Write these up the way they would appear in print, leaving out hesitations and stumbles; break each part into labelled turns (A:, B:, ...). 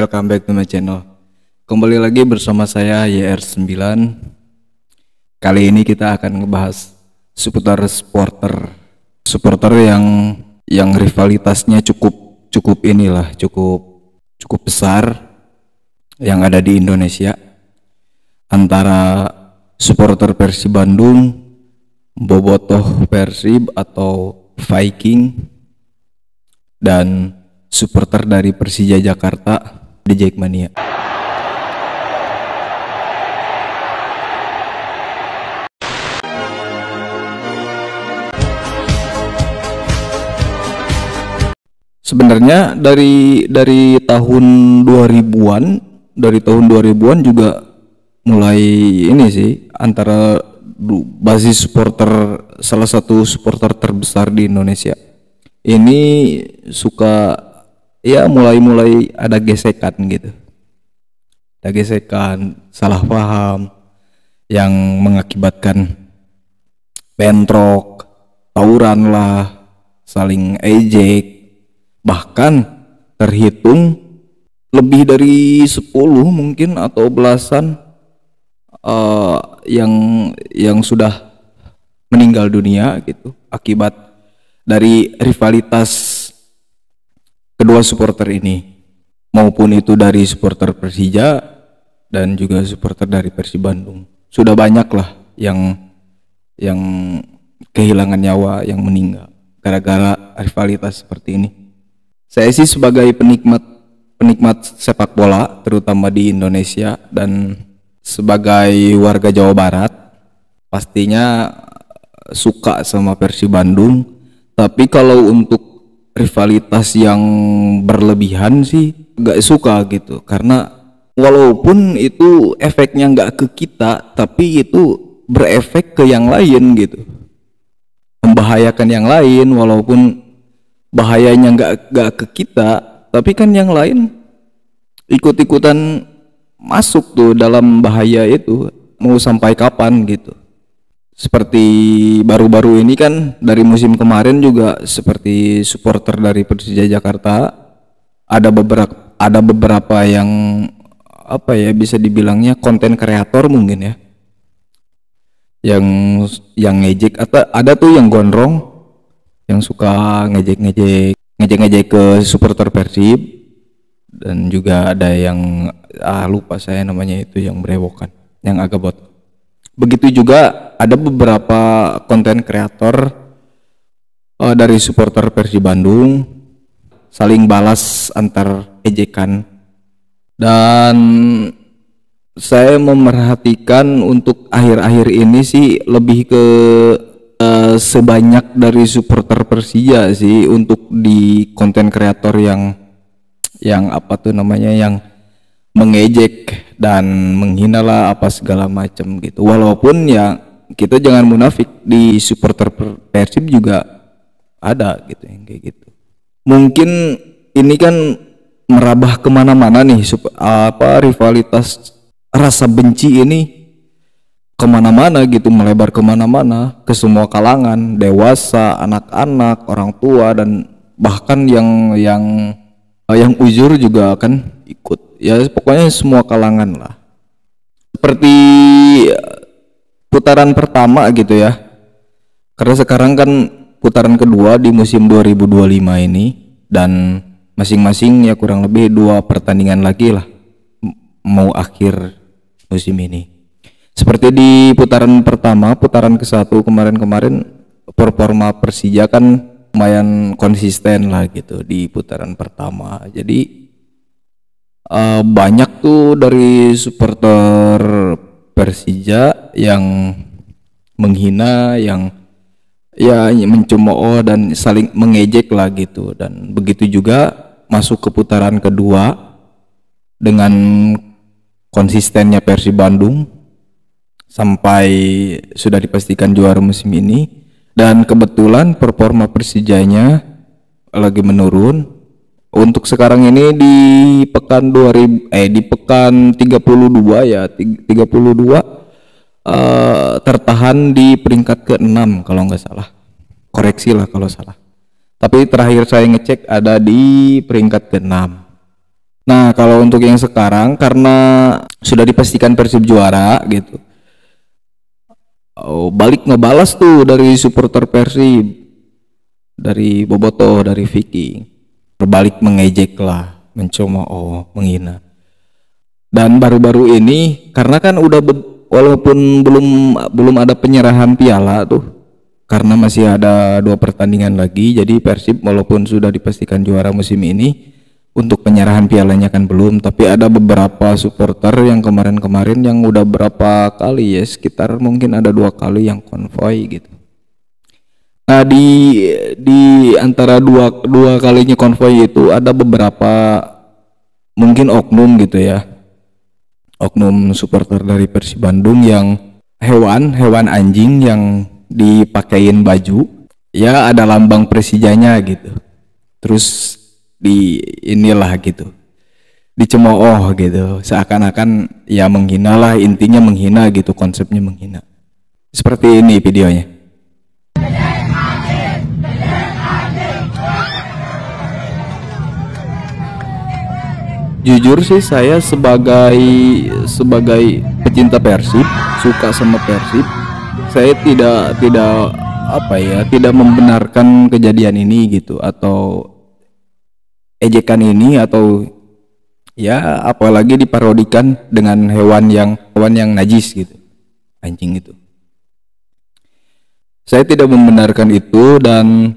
A: welcome back to my channel. Kembali lagi bersama saya YR9. Kali ini kita akan ngebahas seputar supporter yang rivalitasnya cukup besar yang ada di Indonesia, antara supporter Persib Bandung, Bobotoh Persib atau Viking, dan supporter dari Persija Jakarta di Jackmania. Sebenarnya dari tahun 2000-an juga mulai ini sih, antara basis supporter, salah satu supporter terbesar di Indonesia ini suka ya mulai ada gesekan gitu, ada gesekan, salah paham yang mengakibatkan bentrok, tawuran lah, saling ejek, bahkan terhitung lebih dari 10 mungkin atau belasan yang sudah meninggal dunia gitu akibat dari rivalitas kedua supporter ini, maupun itu dari supporter Persija dan juga supporter dari Persib Bandung. Sudah banyak lah yang kehilangan nyawa, yang meninggal gara-gara rivalitas seperti ini. Saya sih sebagai penikmat sepak bola terutama di Indonesia dan sebagai warga Jawa Barat pastinya suka sama Persib Bandung, tapi kalau untuk rivalitas yang berlebihan sih gak suka gitu, karena walaupun itu efeknya gak ke kita, tapi itu berefek ke yang lain gitu, membahayakan yang lain. Walaupun bahayanya gak ke kita, tapi kan yang lain ikut-ikutan masuk tuh dalam bahaya itu, mau sampai kapan gitu. Seperti baru-baru ini kan, dari musim kemarin juga, seperti supporter dari Persija Jakarta ada beberapa yang apa ya, bisa dibilangnya konten kreator mungkin ya, yang ngejek, atau ada tuh yang gondrong yang suka ngejek ke supporter Persib, dan juga ada yang lupa saya namanya, itu yang berewokan, yang agak bot. Begitu juga ada beberapa konten kreator dari supporter Persib Bandung saling balas antar ejekan, dan saya memerhatikan untuk akhir-akhir ini sih lebih ke sebanyak dari supporter Persija sih untuk di konten kreator yang apa tuh namanya, yang mengejek dan menghina lah apa segala macam gitu. Walaupun ya kita jangan munafik, di supporter Persib juga ada gitu yang kayak gitu. Mungkin ini kan merambah kemana-mana nih, rivalitas rasa benci ini kemana-mana gitu, melebar kemana-mana ke semua kalangan, dewasa, anak-anak, orang tua, dan bahkan yang uzur juga akan ikut. Ya pokoknya semua kalangan lah. Seperti putaran pertama gitu ya, karena sekarang kan putaran kedua di musim 2025 ini, dan masing-masing ya kurang lebih 2 pertandingan lagi lah mau akhir musim ini. Seperti di putaran pertama, putaran ke-1 kemarin performa Persija kan lumayan konsisten lah gitu di putaran pertama. Jadi banyak tuh dari supporter Persija yang menghina, yang ya mencemooh dan saling mengejek lah gitu. Dan begitu juga masuk ke putaran kedua dengan konsistennya Persib Bandung sampai sudah dipastikan juara musim ini, dan kebetulan performa Persijanya lagi menurun. Untuk sekarang ini di pekan 32 ya, 32 tertahan di peringkat ke-6 kalau nggak salah. Koreksi lah kalau salah. Tapi terakhir saya ngecek ada di peringkat ke-6. Nah, kalau untuk yang sekarang karena sudah dipastikan Persib juara gitu. Oh, balik ngebalas tuh dari supporter Persib, dari Boboto, dari Vicky. Berbalik mengejek lah, mencemooh, menghina. Dan baru-baru ini karena kan walaupun belum ada penyerahan piala tuh, karena masih ada 2 pertandingan lagi, jadi Persib walaupun sudah dipastikan juara musim ini, untuk penyerahan pialanya kan belum, tapi ada beberapa supporter yang kemarin-kemarin yang udah berapa kali ya, sekitar mungkin ada 2 kali yang konvoy gitu. Nah, di antara dua kalinya konvoy itu ada beberapa mungkin oknum gitu ya, oknum supporter dari Persib Bandung yang hewan anjing yang dipakein baju ya ada lambang Persijanya gitu, terus di inilah gitu, dicemooh gitu, seakan-akan ya menghina lah, intinya menghina gitu, konsepnya menghina. Seperti ini videonya. Jujur sih saya sebagai pecinta Persib, suka sama Persib, saya tidak apa ya, tidak membenarkan kejadian ini gitu, atau ejekan ini, atau ya apalagi diparodikan dengan hewan yang najis gitu, anjing itu. Saya tidak membenarkan itu, dan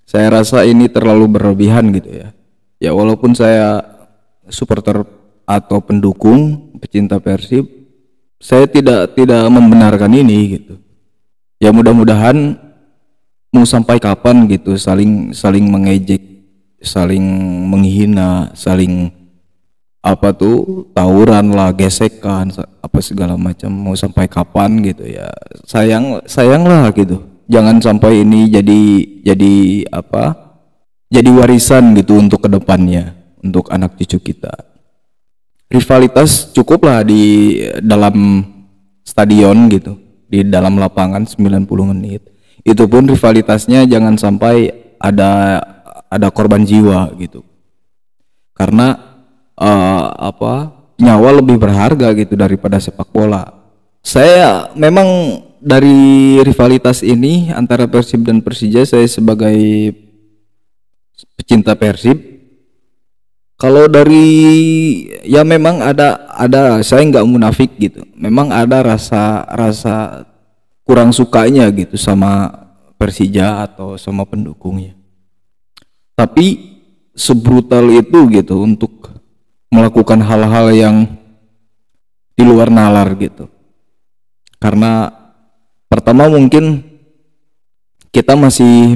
A: saya rasa ini terlalu berlebihan gitu ya. Ya walaupun saya supporter atau pendukung pecinta Persib, saya tidak membenarkan ini gitu. Ya mudah-mudahan mau sampai kapan gitu saling mengejek, saling menghina, saling apa tuh, tawuran lah, gesekan, apa segala macam, mau sampai kapan gitu ya. Sayang lah gitu, jangan sampai ini jadi apa, jadi warisan gitu untuk kedepannya, untuk anak cucu kita. Rivalitas cukuplah di dalam stadion gitu, di dalam lapangan 90 menit, itu pun rivalitasnya jangan sampai ada korban jiwa gitu, karena nyawa lebih berharga gitu daripada sepak bola. Saya memang dari rivalitas ini antara Persib dan Persija, saya sebagai pecinta Persib, kalau dari ya memang ada saya nggak munafik gitu, memang ada rasa kurang sukanya gitu sama Persija atau sama pendukungnya, tapi sebrutal itu gitu untuk melakukan hal-hal yang di luar nalar gitu. Karena pertama mungkin kita masih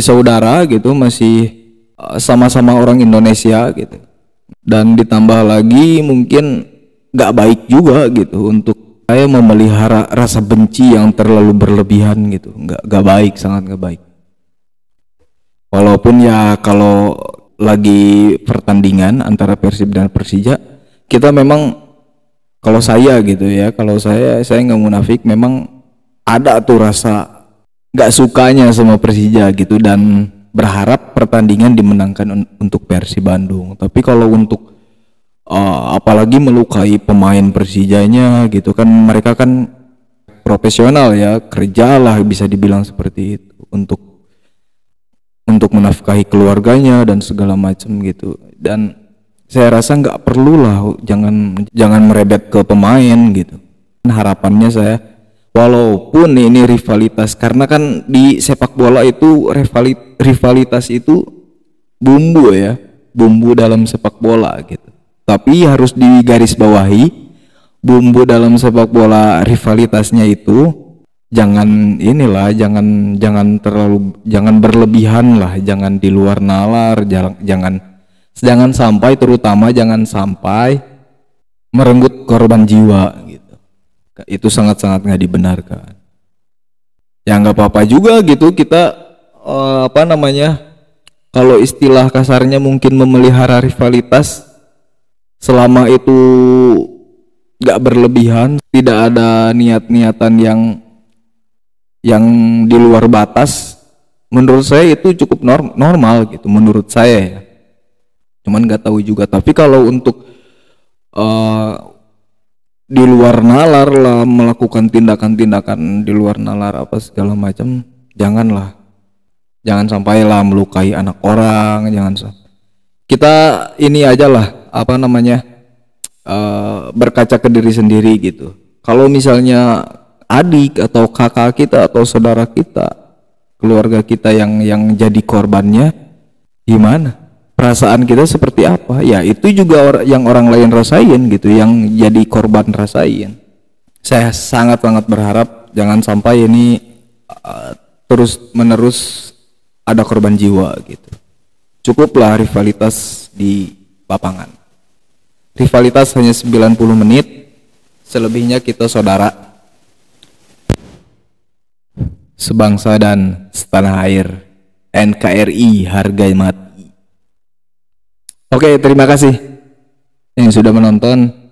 A: saudara gitu, masih sama-sama orang Indonesia gitu, dan ditambah lagi mungkin nggak baik juga gitu untuk saya memelihara rasa benci yang terlalu berlebihan gitu, nggak baik, sangat nggak baik. Walaupun ya kalau lagi pertandingan antara Persib dan Persija, kita memang, kalau saya gitu ya, kalau saya nggak munafik, memang ada tuh rasa nggak sukanya sama Persija gitu, dan berharap pertandingan dimenangkan untuk Persib Bandung. Tapi kalau untuk apalagi melukai pemain Persijanya gitu kan, mereka kan profesional ya, kerjalah bisa dibilang seperti itu, untuk menafkahi keluarganya dan segala macam gitu. Dan saya rasa nggak perlu lah, jangan merebet ke pemain gitu. Harapannya saya, walaupun ini rivalitas, karena kan di sepak bola itu rivalitas itu bumbu ya, bumbu dalam sepak bola gitu. Tapi harus digarisbawahi, bumbu dalam sepak bola rivalitasnya itu jangan jangan berlebihan lah, jangan di luar nalar, jangan sampai, terutama jangan sampai merenggut korban jiwa gitu. Itu sangat-sangat nggak dibenarkan. Ya nggak apa-apa juga gitu kita kalau istilah kasarnya mungkin memelihara rivalitas, selama itu nggak berlebihan, tidak ada niat-niatan yang di luar batas, menurut saya itu cukup normal gitu, menurut saya ya. cuman nggak tahu juga. Tapi kalau untuk eh, di luar nalar lah, melakukan tindakan-tindakan di luar nalar apa segala macam, janganlah, jangan sampailah melukai anak orang, jangan sampai. Kita ini aja lah, apa namanya, berkaca ke diri sendiri gitu. Kalau misalnya adik atau kakak kita atau saudara kita, keluarga kita yang jadi korbannya, gimana? Perasaan kita seperti apa? Ya itu juga yang orang lain rasain gitu, yang jadi korban rasain. Saya sangat-sangat berharap jangan sampai ini terus menerus ada korban jiwa gitu. Cukuplah rivalitas di lapangan. Rivalitas hanya 90 menit, selebihnya kita saudara, sebangsa dan setanah air. NKRI harga mati. Oke, terima kasih yang sudah menonton.